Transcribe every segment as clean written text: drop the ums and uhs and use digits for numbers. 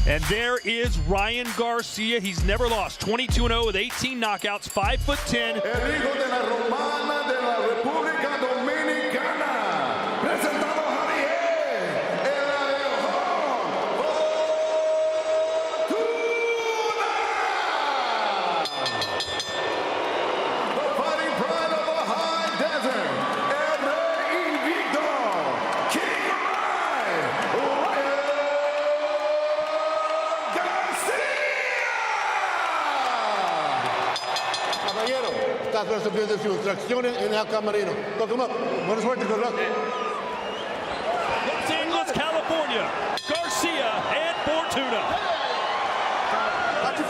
And there is Ryan Garcia. He's never lost. 22-0 with 18 knockouts, 5'10". El hijo de la romana de la República Dominicana. Presentado Javier, el León Fortuna. The fighting pride of the high desert. El rey invicto. King Ryan Caballero, está recibiendo sus instrucciones en el camerino. Toca, buena suerte, good luck. Los Angeles, California, Garcia and Fortuna.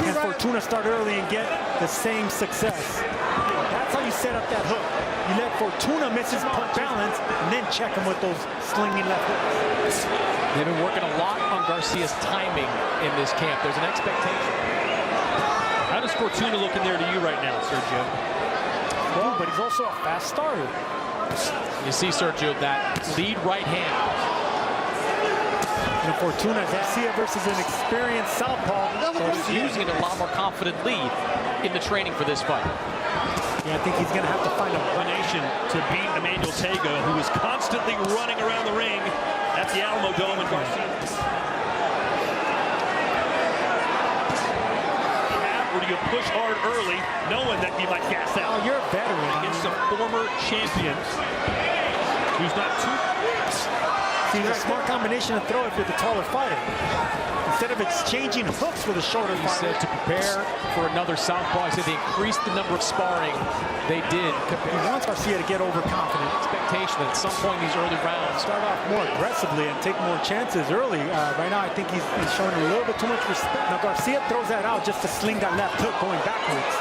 And Fortuna start early and get the same success. That's how you set up that hook. You let Fortuna miss his balance and then check him with those slinging left hooks. They've been working a lot on Garcia's timing in this camp. There's an expectation. How does Fortuna look in there to you right now, Sergio? Well, but he's also a fast starter. You see, Sergio, that lead right hand. And Fortuna, Garcia versus an experienced southpaw. So he's using it a lot more confident lead in the training for this fight. Yeah, I think he's going to have to find a Combination to beat Emmanuel Tega, who is constantly running around the ring at the Alamo Dome in Garcia. Or do you push hard early, knowing that you might gas out? Oh, you're a veteran. Against a former champion who's not too... See, it's a smart combination to throw if you're the taller fighter. Instead of exchanging hooks with a shorter He fighter. said to prepare for another southpaw. He said they increased the number of sparring they did. He wants Garcia to get overconfident. Expectation that at some point in these early rounds, Start off more aggressively and take more chances early. Right now, I think he's showing a little bit too much respect. Now, Garcia throws that out just to sling that left hook going backwards.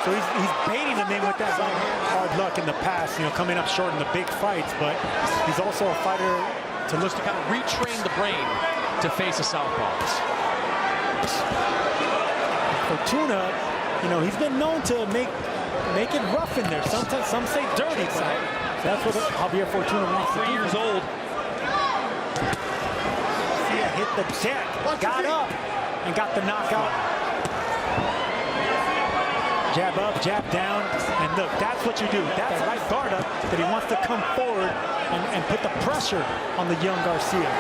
So he's baiting him in with that right hand. Hard luck in the past, coming up short in the big fights, but he's also a fighter to look to kind of retrain the brain to face a southpaw. Fortuna, he's been known to make it rough in there. Sometimes some say dirty. So that's what Javier Fortuna wants to do. 3 years old. Garcia hit the deck, got up, and got the knockout. Jab up, jab down, and look, that's what you do. That's the right guard up that he wants to come forward and put the pressure on the young Garcia.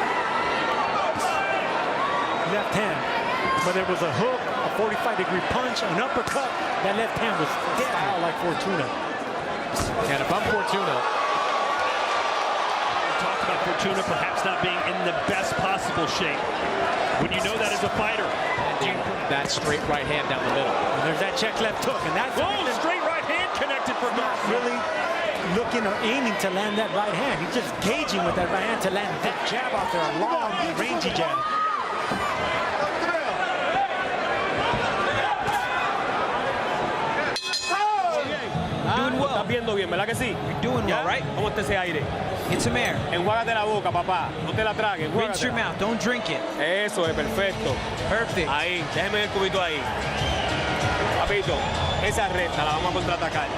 Left hand, whether it was a hook, a 45-degree punch, an uppercut, that left hand was dead out like Fortuna. And if I'm Fortuna, We talked about Fortuna perhaps not being in the best possible shape. When you know that as a fighter, that straight right hand down the middle. And there's that check left hook, and that's straight right hand connected for not really looking or aiming to land that right hand. He's just gauging with that right hand to land that jab out there, a long, rangy jab. Doing well. Estás viendo bien, ¿verdad que sí? You're doing well, right? ¿Cómo está ese aire? Get some air. Enjuágate la boca, papá. No te la tragues. Rinse your mouth. Don't drink it. Eso es perfecto. Perfect. Ahí, déjeme el cubito ahí. Papito, esa recta la vamos a contraatacar.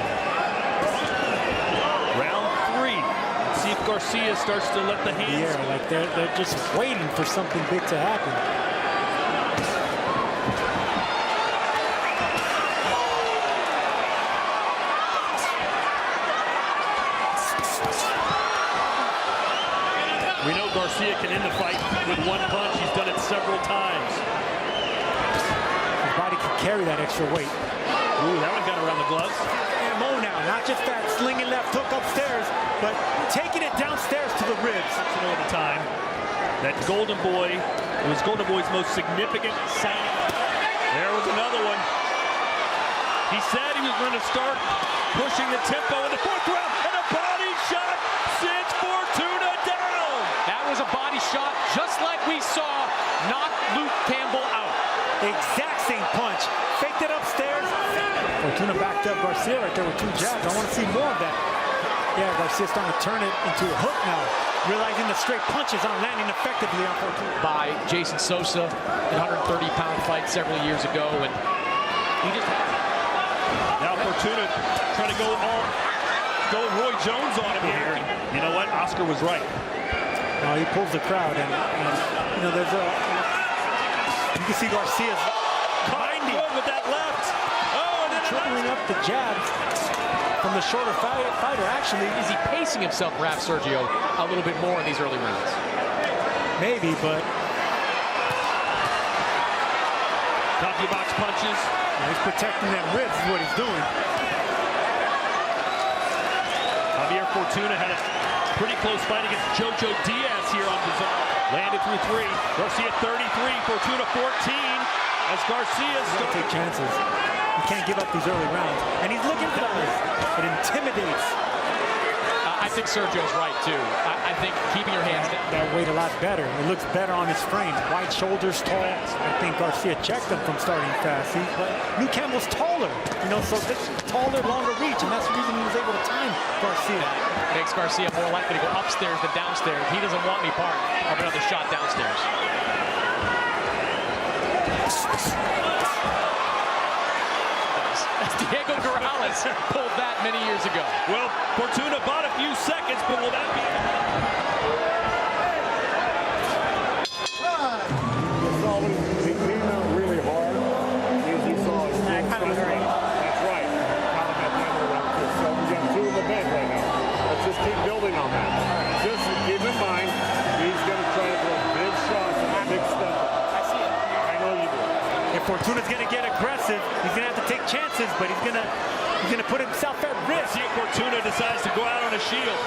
round 3. Let's see if Garcia starts to let the hands... Yeah, like they're just waiting for something big to happen. We know Garcia can end the fight with one punch. He's done it several times. His body can carry that extra weight. Ooh, that one got around the gloves. Ammo now, not just that slinging left hook upstairs, but taking it downstairs to the ribs. At the time, that Golden Boy, it was Golden Boy's most significant signing. There was another one. He said he was going to start pushing the tempo in the 4th round, and a body shot sends Fortuna down. That was a body shot, just like we saw knock Luke Campbell out. Exact same punch. Faked it upstairs. Fortuna backed up Garcia right there with 2 jabs. I want to see more of that. Yeah, Garcia's starting to turn it into a hook now, realizing the straight punches aren't landing effectively on Fortuna. By Jason Sosa, a 130-pound fight several years ago, and he just... Now Fortuna trying to go Roy Jones on him here. You know what? Oscar was right. No, he pulls the crowd, and there's a You can see Garcia's binding with that left. Oh, and then tripling up the jabs from the shorter fighter. Actually, Is he pacing himself, perhaps, Sergio, a little bit more in these early rounds? maybe, but box punches. he's protecting that ribs is what he's doing. Javier Fortuna had a pretty close fight against Jojo Diaz here on DAZN. Landed through 3. Garcia 33, Fortuna 14. As Garcia's He's gonna take chances. He can't give up these early rounds. And he's looking for those. It intimidates. I think Sergio's right, too. I think keeping your hands down. That weight a lot better. It looks better on his frame. Wide shoulders, tall. I think Garcia checked him from starting fast. New Campbell's taller, so this taller, longer reach, and that's the reason he was able to time Garcia. Makes Garcia more likely to go upstairs than downstairs. He doesn't want any part of another shot downstairs. Diego Corrales pulled that many years ago. Well, Fortuna bought a few seconds, but will that be? Really hard. He saw That's right. So we got 2 in the bed right now. Let's just keep building on that. Just keep in mind, he's going to try to throw big shots and big stuff. I see it. I know you do. If Fortuna's gonna get aggressive, he's gonna have to take chances, but he's gonna put himself at risk. See if Fortuna decides to go out on a shield.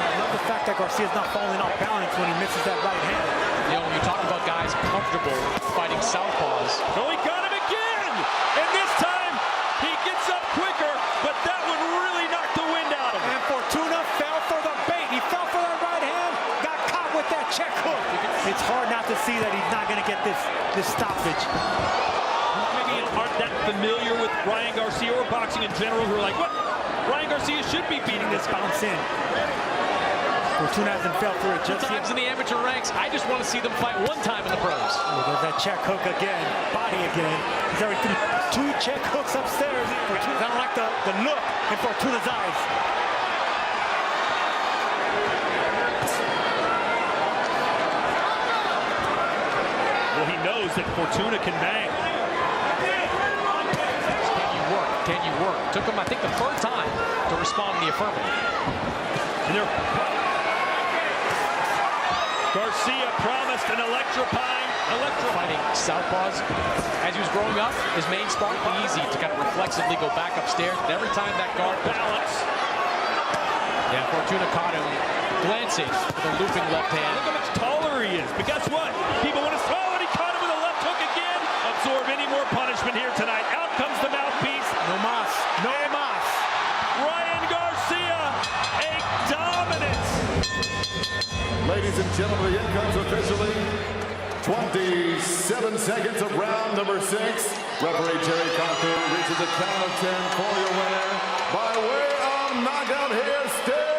I love the fact that Garcia's not falling off balance when he misses that right hand. When you talk about guys comfortable fighting southpaws. Oh, he got him again! And this time, he gets up quicker, but that would really knock the wind out of him. And Fortuna fell for the bait. He fell for that right hand, got caught with that check hook. It's hard not to see that he's not going to get this stoppage. Maybe aren't that familiar with Ryan Garcia or boxing in general, who are like, what? Ryan Garcia should be beating this Bounce in. Fortuna hasn't fell through it just Sometimes yet. in the amateur ranks, I just want to see them fight one time in the pros. Oh, there's that check hook again. Body again. He's already threw 2 check hooks upstairs. I don't like the look in Fortuna's eyes. Well, he knows that Fortuna can bang. Can you work? Can you work? Took him, I think, the 3rd time to respond in the affirmative. And Garcia promised an electrifying Fighting southpaws. As he was growing up, his main spot would be easy to kind of reflexively go back upstairs. But every time that guard balance. Yeah, Fortuna caught him glancing with a looping left hand. Look how much taller he is. But guess what? People want to throw, and he caught him with a left hook again. Absorb any more punishment here tonight. Out comes the mouthpiece. No mas. No mas. Ryan Garcia, a dominance. Ladies and gentlemen, the end comes officially 27 seconds of round number 6. Referee Jerry Conklin reaches a count of 10 for your winner by way of knockout here. Still